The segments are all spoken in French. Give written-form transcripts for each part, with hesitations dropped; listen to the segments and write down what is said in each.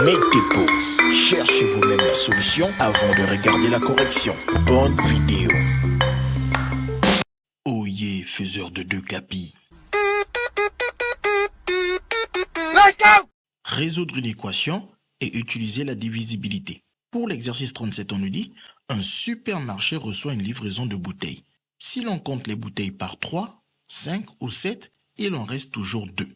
Mettez pause, cherchez vous-même la solution avant de regarder la correction. Bonne vidéo. Oyez, faiseur de deux capis. Let's go! Résoudre une équation et utiliser la divisibilité. Pour l'exercice 37, on nous dit un supermarché reçoit une livraison de bouteilles. Si l'on compte les bouteilles par 3, 5 ou 7, il en reste toujours 2.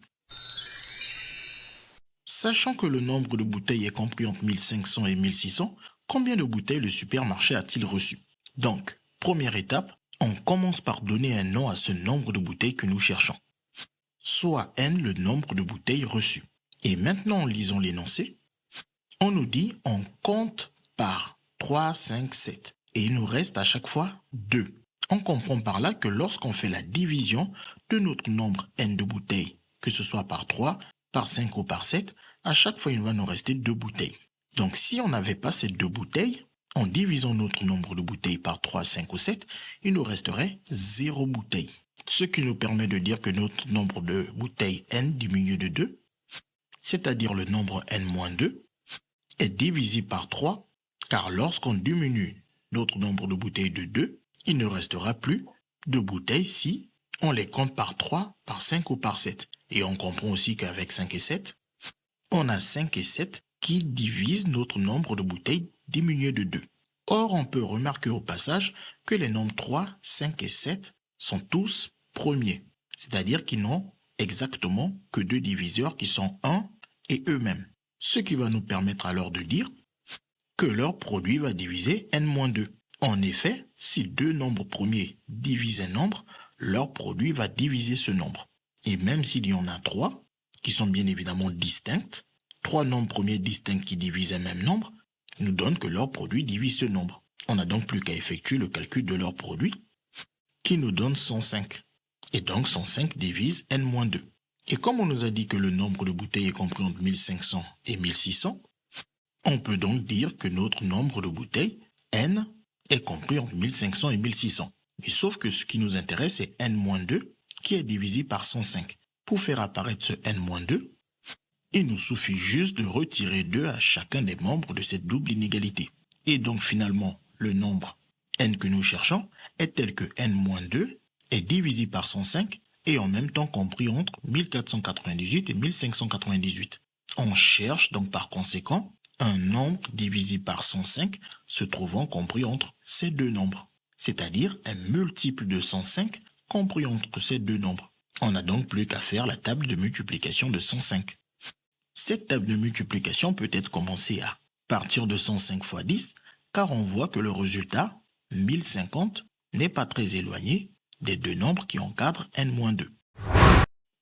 Sachant que le nombre de bouteilles est compris entre 1500 et 1600, combien de bouteilles le supermarché a-t-il reçu? Donc, première étape, on commence par donner un nom à ce nombre de bouteilles que nous cherchons. Soit n le nombre de bouteilles reçues. Et maintenant, en lisant l'énoncé, on nous dit on compte par 3, 5, 7. Et il nous reste à chaque fois 2. On comprend par là que lorsqu'on fait la division de notre nombre n de bouteilles, que ce soit par 3, par 5 ou par 7, à chaque fois, il va nous rester 2 bouteilles. Donc, si on n'avait pas ces 2 bouteilles, en divisant notre nombre de bouteilles par 3, 5 ou 7, il nous resterait 0 bouteilles. Ce qui nous permet de dire que notre nombre de bouteilles n diminué de 2, c'est-à-dire le nombre n-2, est divisible par 3, car lorsqu'on diminue notre nombre de bouteilles de 2, il ne restera plus de bouteilles si on les compte par 3, par 5 ou par 7. Et on comprend aussi qu'avec 5 et 7, on a 5 et 7 qui divisent notre nombre de bouteilles diminué de 2. Or, on peut remarquer au passage que les nombres 3, 5 et 7 sont tous premiers, c'est-à-dire qu'ils n'ont exactement que 2 diviseurs qui sont 1 et eux-mêmes. Ce qui va nous permettre alors de dire que leur produit va diviser n-2. En effet, si 2 nombres premiers divisent un nombre, leur produit va diviser ce nombre. Et même s'il y en a 3, qui sont bien évidemment distincts, 3 nombres premiers distincts qui divisent un même nombre, nous donnent que leur produit divise ce nombre. On n'a donc plus qu'à effectuer le calcul de leur produit, qui nous donne 105. Et donc 105 divise n-2. Et comme on nous a dit que le nombre de bouteilles est compris entre 1500 et 1600, on peut donc dire que notre nombre de bouteilles, n, est compris entre 1500 et 1600. Mais sauf que ce qui nous intéresse, c'est n-2, qui est divisé par 105. Pour faire apparaître ce n-2, il nous suffit juste de retirer 2 à chacun des membres de cette double inégalité. Et donc finalement, le nombre n que nous cherchons est tel que n-2 est divisé par 105 et en même temps compris entre 1498 et 1598. On cherche donc par conséquent un nombre divisé par 105 se trouvant compris entre ces deux nombres, c'est-à-dire un multiple de 105 compris entre ces deux nombres. On n'a donc plus qu'à faire la table de multiplication de 105. Cette table de multiplication peut être commencée à partir de 105 fois 10, car on voit que le résultat, 1050, n'est pas très éloigné des deux nombres qui encadrent n-2.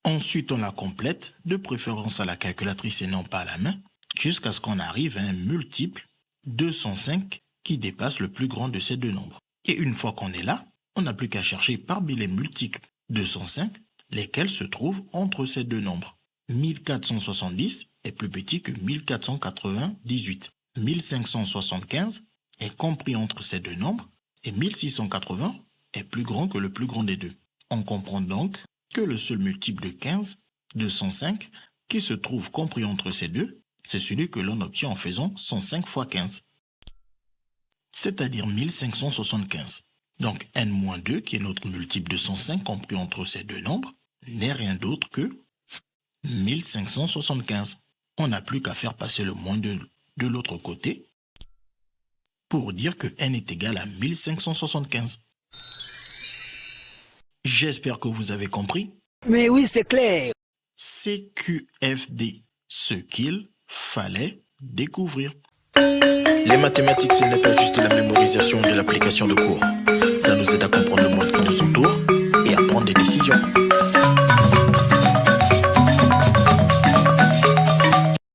Ensuite, on la complète, de préférence à la calculatrice et non pas à la main, jusqu'à ce qu'on arrive à un multiple de 105 qui dépasse le plus grand de ces deux nombres. Et une fois qu'on est là, on n'a plus qu'à chercher parmi les multiples de 105 lesquels se trouvent entre ces deux nombres. 1470 est plus petit que 1498. 1575 est compris entre ces deux nombres et 1680 est plus grand que le plus grand des deux. On comprend donc que le seul multiple de 15, de 105, qui se trouve compris entre ces deux, c'est celui que l'on obtient en faisant 105 fois 15, c'est-à-dire 1575. Donc n-2, qui est notre multiple de 105 compris entre ces deux nombres, n'est rien d'autre que 1575. On n'a plus qu'à faire passer le moins de l'autre côté pour dire que n est égal à 1575. J'espère que vous avez compris. Mais oui, c'est clair. CQFD, ce qu'il fallait découvrir. Les mathématiques, ce n'est pas juste la mémorisation de l'application de cours. Ça nous aide à